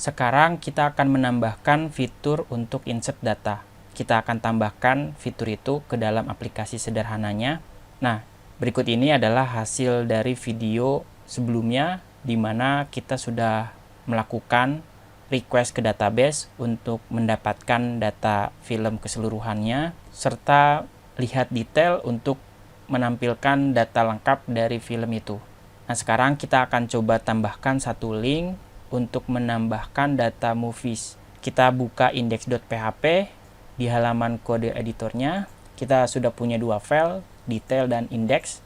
Sekarang kita akan menambahkan fitur untuk insert data. Kita akan tambahkan fitur itu ke dalam aplikasi sederhananya. Nah, berikut ini adalah hasil dari video sebelumnya di mana kita sudah melakukan request ke database untuk mendapatkan data film keseluruhannya serta lihat detail untuk menampilkan data lengkap dari film itu. Nah, sekarang kita akan coba tambahkan satu link untuk menambahkan data movies. Kita buka index.php di halaman kode editornya. Kita sudah punya dua file, detail dan index.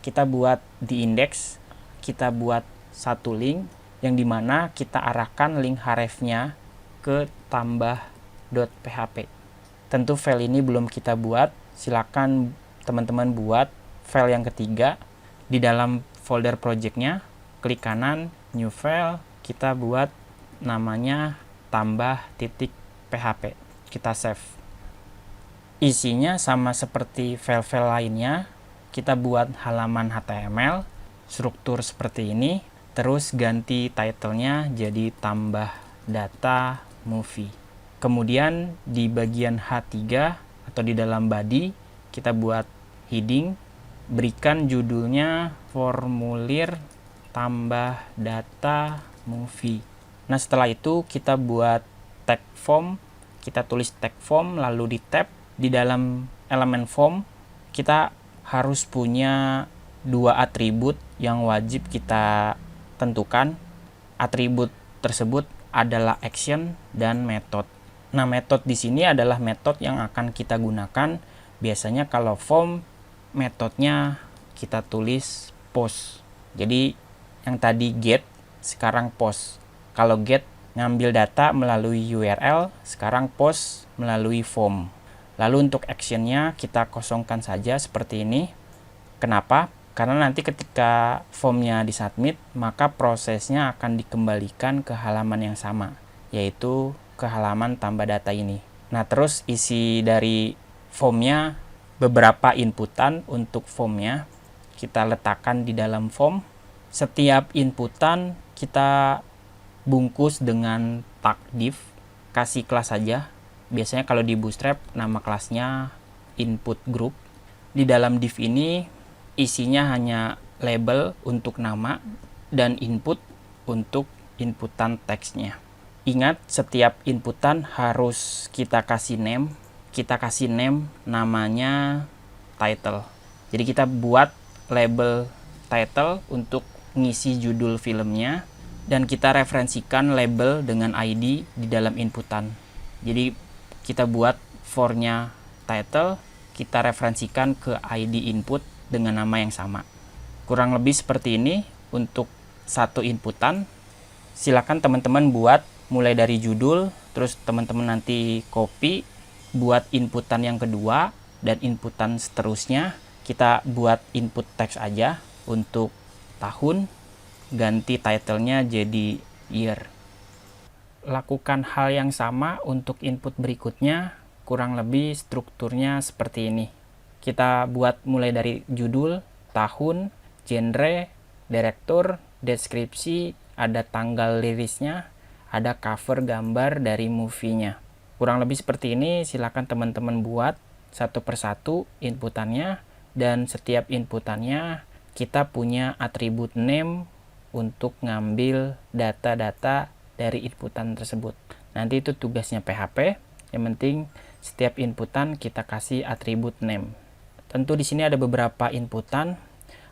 Kita buat di index, kita buat satu link yang dimana kita arahkan link href-nya ke tambah.php. Tentu file ini belum kita buat, silakan teman-teman buat file yang ketiga. Di dalam folder project-nya, klik kanan, new file, kita buat namanya tambah.php. Kita save. Isinya sama seperti file-file lainnya. Kita buat halaman HTML, struktur seperti ini, terus ganti title-nya jadi tambah data movie. Kemudian di bagian H3 atau di dalam body, kita buat heading, berikan judulnya formulir tambah data movie. Nah, setelah itu kita buat tag form, kita tulis tag form, lalu di tab di dalam elemen form kita harus punya dua atribut yang wajib kita tentukan. Atribut tersebut adalah action dan method. Nah, method di sini adalah metode yang akan kita gunakan. Biasanya kalau form, metodenya kita tulis post. Jadi yang tadi get, sekarang post. Kalau get ngambil data melalui URL, sekarang post melalui form. Lalu untuk actionnya kita kosongkan saja seperti ini. Kenapa? Karena nanti ketika formnya disubmit, maka prosesnya akan dikembalikan ke halaman yang sama, yaitu ke halaman tambah data ini. Nah, terus isi dari formnya, beberapa inputan untuk formnya kita letakkan di dalam form. Setiap inputan kita bungkus dengan tag div, kasih kelas saja. Biasanya kalau di Bootstrap nama kelasnya input group. Di dalam div ini isinya hanya label untuk nama dan input untuk inputan teksnya. Ingat, setiap inputan harus kita kasih name. Kita kasih name namanya title. Jadi kita buat label title untuk ngisi judul filmnya dan kita referensikan label dengan ID di dalam inputan. Jadi kita buat for-nya title, kita referensikan ke ID input dengan nama yang sama. Kurang lebih seperti ini untuk satu inputan. Silakan teman-teman buat mulai dari judul, terus teman-teman nanti copy, buat inputan yang kedua, dan inputan seterusnya. Kita buat input teks aja untuk tahun, ganti title-nya jadi year. Lakukan hal yang sama untuk input berikutnya, kurang lebih strukturnya seperti ini. Kita buat mulai dari judul, tahun, genre, direktur, deskripsi, ada tanggal rilisnya, ada cover gambar dari movie-nya. Kurang lebih seperti ini, silakan teman-teman buat satu persatu inputannya, dan setiap inputannya kita punya atribut name untuk ngambil data-data dari inputan tersebut. Nanti itu tugasnya PHP, yang penting setiap inputan kita kasih atribut name. Tentu di sini ada beberapa inputan,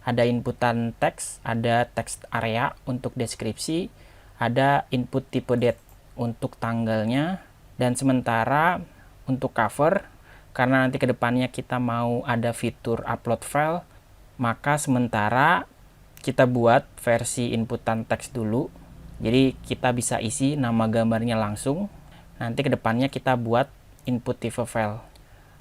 ada inputan teks, ada text area untuk deskripsi, ada input tipe date untuk tanggalnya, dan sementara untuk cover, karena nanti kedepannya kita mau ada fitur upload file, maka sementara kita buat versi inputan teks dulu. Jadi kita bisa isi nama gambarnya langsung. Nanti kedepannya kita buat input tipe file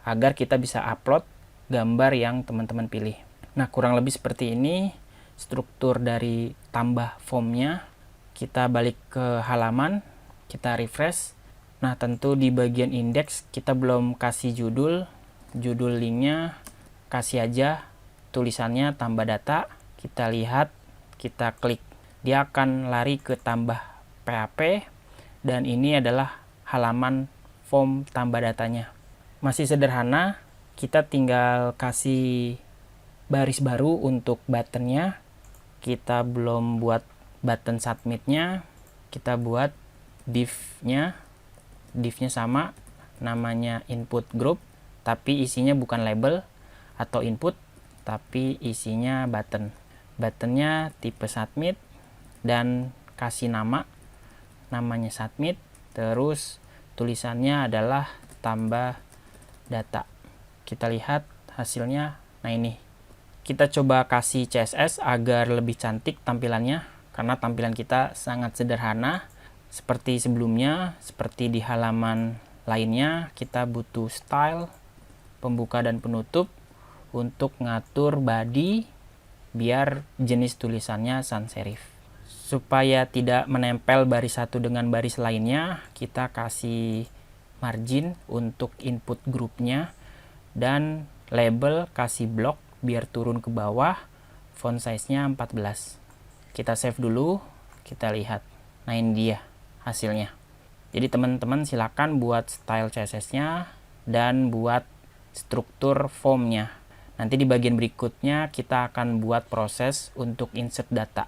agar kita bisa upload gambar yang teman-teman pilih. Nah, kurang lebih seperti ini struktur dari tambah formnya. Kita balik ke halaman, kita refresh. Nah, tentu di bagian indeks kita belum kasih judul linknya kasih aja tulisannya tambah data. Kita lihat, kita klik, dia akan lari ke tambah PHP. dan ini adalah halaman form tambah datanya. Masih sederhana, kita tinggal kasih baris baru untuk buttonnya. Kita belum buat button submitnya, kita buat div-nya sama, namanya input group, tapi isinya bukan label atau input, tapi isinya button. Buttonnya tipe submit dan kasih namanya submit, terus tulisannya adalah tambah data. Kita lihat hasilnya. Nah, ini kita coba kasih CSS agar lebih cantik tampilannya, karena tampilan kita sangat sederhana seperti sebelumnya. Seperti di halaman lainnya, kita butuh style, pembuka dan penutup untuk ngatur body biar jenis tulisannya sans serif. Supaya tidak menempel baris satu dengan baris lainnya, kita kasih margin untuk input grupnya, dan label kasih blok biar turun ke bawah, font size-nya 14. Kita save dulu, kita lihat. Nah, ini dia hasilnya. Jadi teman-teman silakan buat style CSS-nya dan buat struktur form-nya. Nanti di bagian berikutnya kita akan buat proses untuk insert data.